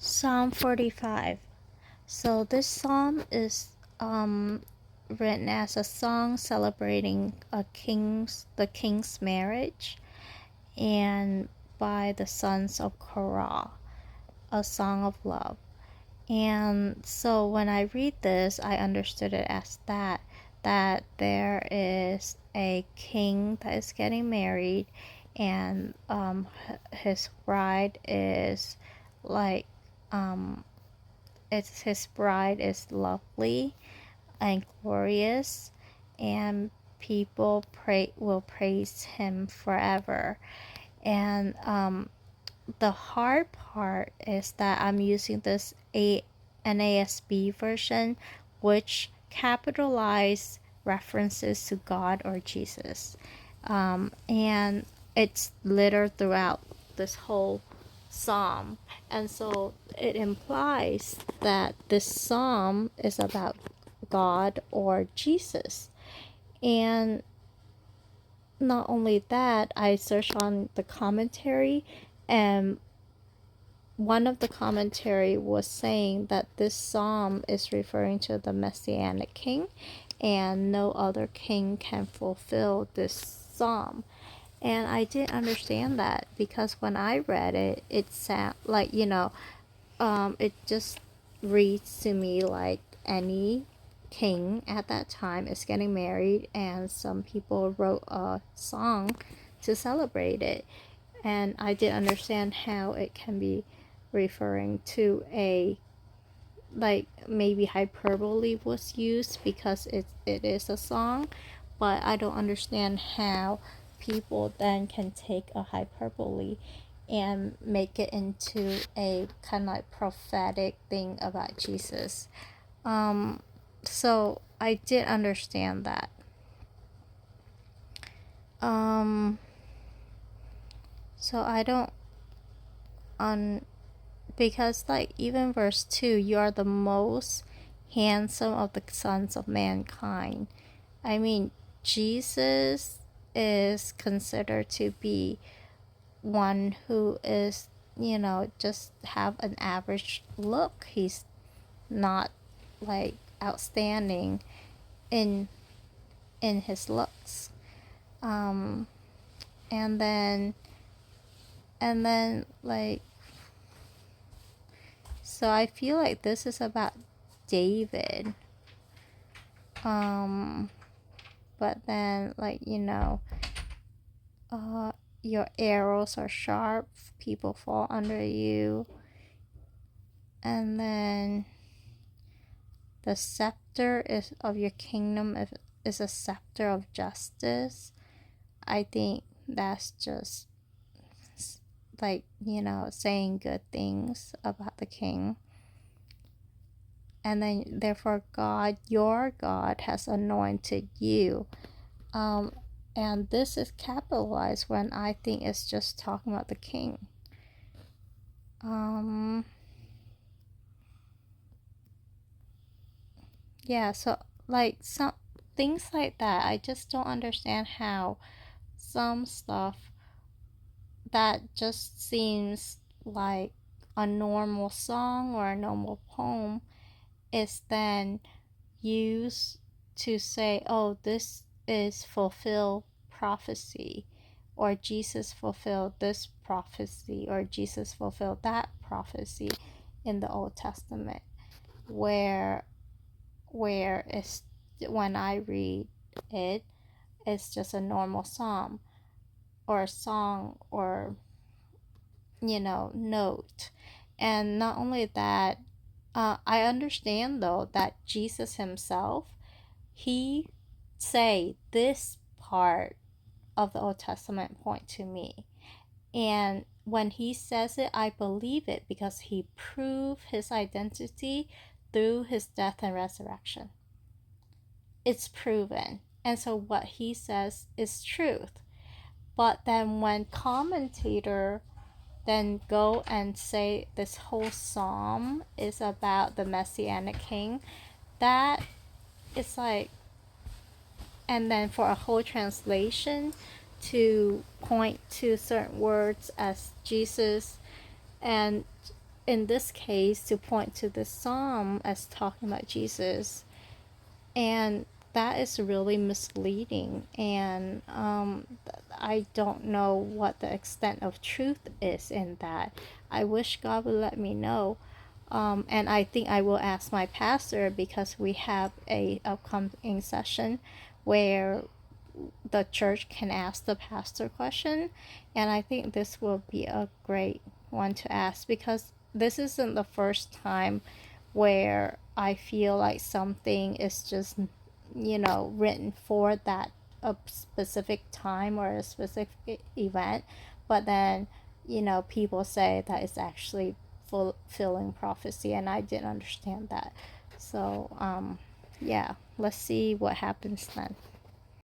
Psalm 45. So this psalm is written as a song celebrating the king's marriage, and by the sons of Korah, a song of love. And so when I read this, I understood it as that there is a king that is getting married, and his bride is like his bride is lovely and glorious, and people will praise him forever. And the hard part is that I'm using this NASB version, which capitalize references to God or Jesus, and it's littered throughout this whole psalm, and so it implies that this psalm is about God or Jesus. And not only that, I searched on the commentary, and one of the commentary was saying that this psalm is referring to the Messianic king, and no other king can fulfill this psalm. And I didn't understand that, because when I read it, it sound like, it just reads to me like any king at that time is getting married, and some people wrote a song to celebrate it. And I didn't understand how it can be referring to a, like, maybe hyperbole was used because it is a song, but I don't understand how people then can take a hyperbole and make it into a kind of like prophetic thing about Jesus. So I did understand that. So I don't because, like, even verse 2, you are the most handsome of the sons of mankind. I mean, Jesus is considered to be one who is, just have an average look. He's not like outstanding in his looks. And then like, so I feel like this is about David. But then, like, your arrows are sharp, people fall under you. And then the scepter is of your kingdom is a scepter of justice. I think that's just like, saying good things about the king. And then, therefore, God, your God, has anointed you. And this is capitalized when I think it's just talking about the king. Yeah, so like some things like that, I just don't understand how some stuff that just seems like a normal song or a normal poem is then used to say, oh, this is fulfilled prophecy, or Jesus fulfilled this prophecy, or Jesus fulfilled that prophecy in the Old Testament, where it's, when I read it, it's just a normal psalm or a song or, note. And not only that, I understand though that Jesus himself, he say this part of the Old Testament point to me. And when he says it, I believe it because he proved his identity through his death and resurrection. It's proven. And so what he says is truth. But then when commentator then go and say this whole psalm is about the Messianic king, that is like, and then for a whole translation to point to certain words as Jesus, and in this case to point to this psalm as talking about Jesus, and that is really misleading. And I don't know what the extent of truth is in that. I wish God would let me know. And I think I will ask my pastor, because we have a upcoming session where the church can ask the pastor question, and I think this will be a great one to ask, because this isn't the first time where I feel like something is just, written for that a specific time or a specific event, but then, people say that it's actually fulfilling prophecy, and I didn't understand that. So, yeah, let's see what happens then.